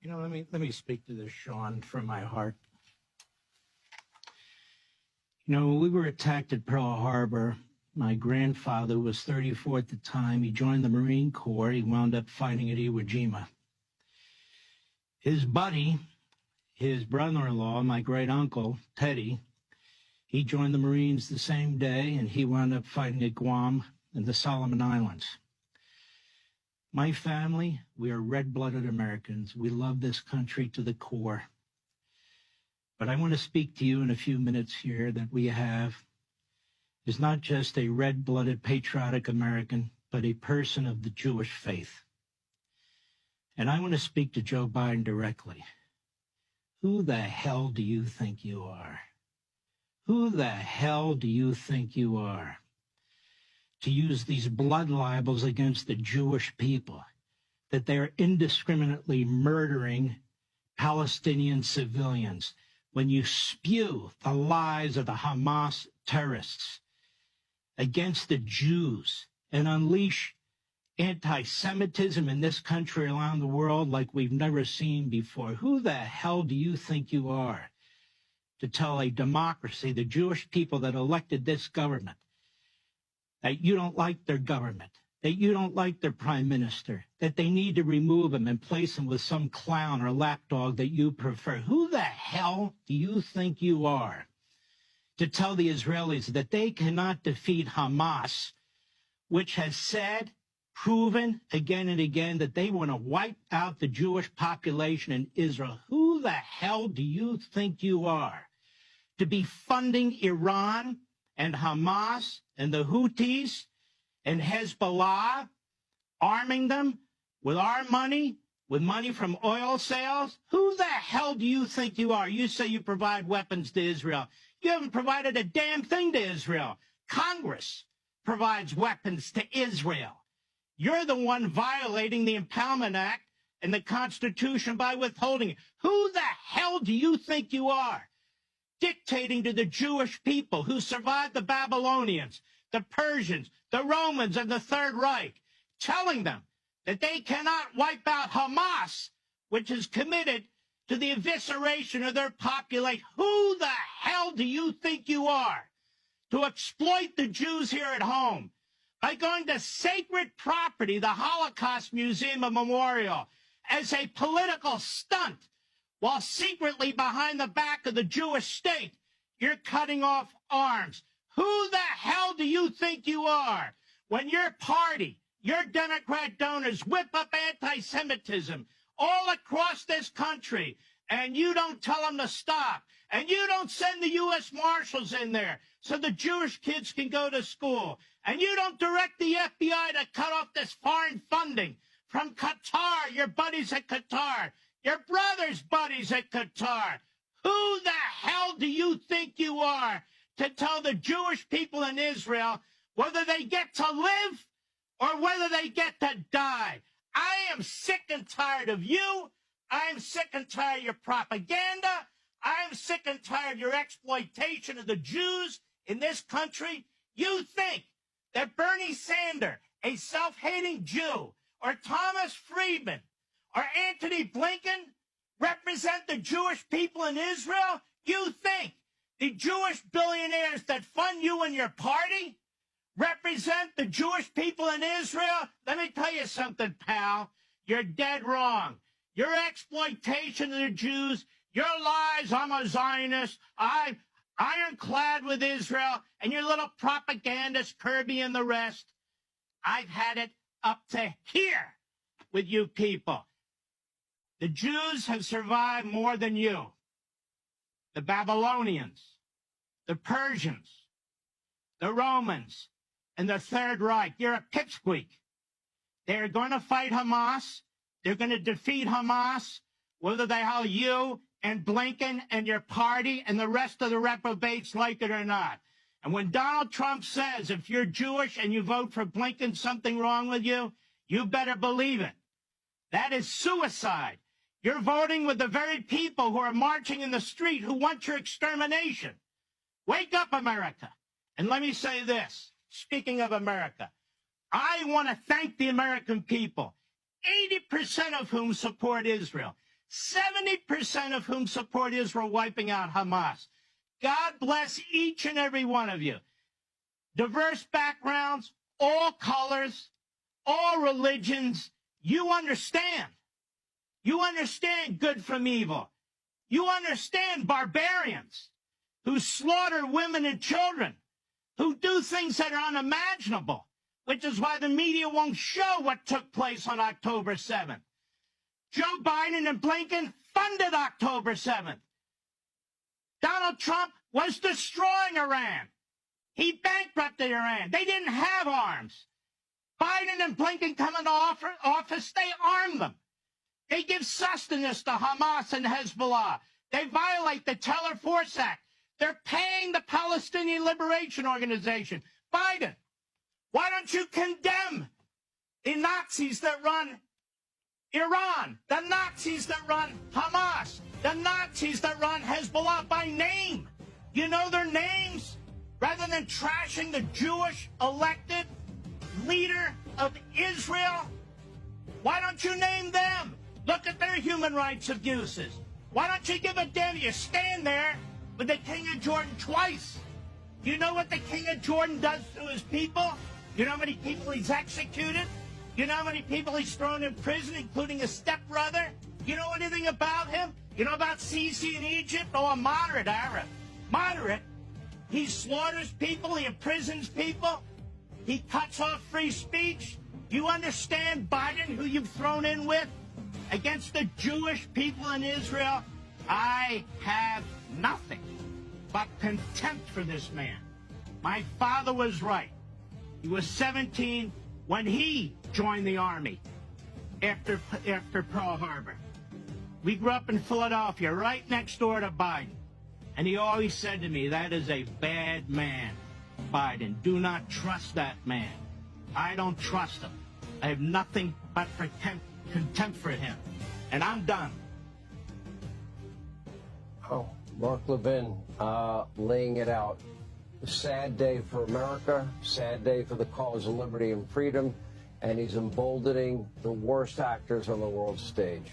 Let me speak to this, Sean, from my heart. When we were attacked at Pearl Harbor, my grandfather was 34 at the time. He joined the Marine Corps. He wound up fighting at Iwo Jima. His buddy, his brother-in-law, my great uncle, Teddy, he joined the Marines the same day, and he wound up fighting at Guam and the Solomon Islands. My family, we are red-blooded Americans. We love this country to the core. But I want to speak to you in a few minutes here that we have is not just a red-blooded patriotic American, but a person of the Jewish faith. And I want to speak to Joe Biden directly. Who the hell do you think you are? Who the hell do you think you are to use these blood libels against the Jewish people, that they're indiscriminately murdering Palestinian civilians, when you spew the lies of the Hamas terrorists against the Jews and unleash anti-Semitism in this country around the world like we've never seen before? Who the hell do you think you are to tell a democracy, the Jewish people that elected this government, that you don't like their government, that you don't like their prime minister, that they need to remove him and place him with some clown or lapdog that you prefer? Who the hell do you think you are to tell the Israelis that they cannot defeat Hamas, which has said, proven again and again, that they want to wipe out the Jewish population in Israel? Who the hell do you think you are to be funding Iran and Hamas and the Houthis and Hezbollah, arming them with our money, with money from oil sales? Who the hell do you think you are? You say you provide weapons to Israel. You haven't provided a damn thing to Israel. Congress provides weapons to Israel. You're the one violating the Impoundment Act and the Constitution by withholding it. Who the hell do you think you are, dictating to the Jewish people who survived the Babylonians, the Persians, the Romans, and the Third Reich, telling them that they cannot wipe out Hamas, which is committed to the evisceration of their population? Who the hell do you think you are to exploit the Jews here at home by going to sacred property, the Holocaust Museum and Memorial, as a political stunt, while secretly behind the back of the Jewish state, you're cutting off arms? Who the hell do you think you are when your party, your Democrat donors whip up anti-Semitism all across this country, and you don't tell them to stop, and you don't send the U.S. Marshals in there so the Jewish kids can go to school, and you don't direct the FBI to cut off this foreign funding from Qatar, your buddies at Qatar, your brother's buddies at Qatar? Who the hell do you think you are to tell the Jewish people in Israel whether they get to live or whether they get to die? I am sick and tired of you. I am sick and tired of your propaganda. I am sick and tired of your exploitation of the Jews in this country. You think that Bernie Sanders, a self-hating Jew, or Thomas Friedman, or Antony Blinken represent the Jewish people in Israel? You think the Jewish billionaires that fund you and your party represent the Jewish people in Israel? Let me tell you something, pal. You're dead wrong. Your exploitation of the Jews, your lies, I'm a Zionist, I'm ironclad with Israel, and your little propagandist Kirby and the rest, I've had it up to here with you people. The Jews have survived more than you. The Babylonians, the Persians, the Romans, and the Third Reich. You're a pipsqueak. They're going to fight Hamas. They're going to defeat Hamas, whether they how you and Blinken and your party and the rest of the reprobates like it or not. And when Donald Trump says, if you're Jewish and you vote for Blinken, something wrong with you, you better believe it. That is suicide. You're voting with the very people who are marching in the street who want your extermination. Wake up, America. And let me say this, speaking of America, I want to thank the American people, 80% of whom support Israel, 70% of whom support Israel wiping out Hamas. God bless each and every one of you. Diverse backgrounds, all colors, all religions. You understand. You understand good from evil. You understand barbarians who slaughter women and children, who do things that are unimaginable, which is why the media won't show what took place on October 7th. Joe Biden and Blinken funded October 7th. Donald Trump was destroying Iran. He bankrupted Iran. They didn't have arms. Biden and Blinken come into office, they arm them. They give sustenance to Hamas and Hezbollah. They violate the Teller Force Act. They're paying the Palestinian Liberation Organization. Biden, why don't you condemn the Nazis that run Iran, the Nazis that run Hamas, the Nazis that run Hezbollah by name? You know their names? Rather than trashing the Jewish elected leader of Israel, why don't you name them? Look at their human rights abuses. Why don't you give a damn? You stand there with the King of Jordan twice. You know what the King of Jordan does to his people? You know how many people he's executed? You know how many people he's thrown in prison, including his stepbrother? You know anything about him? You know about Sisi in Egypt? Oh, a moderate Arab. Moderate. He slaughters people. He imprisons people. He cuts off free speech. You understand, Biden, who you've thrown in with against the Jewish people in Israel? I have nothing but contempt for this man. My father was right. He was 17 when he joined the Army after Pearl Harbor. We grew up in Philadelphia, right next door to Biden. And he always said to me, that is a bad man, Biden. Do not trust that man. I don't trust him. I have nothing but contempt for him. And I'm done. Oh, Mark Levin laying it out. A sad day for America, sad day for the cause of liberty and freedom, and he's emboldening the worst actors on the world stage.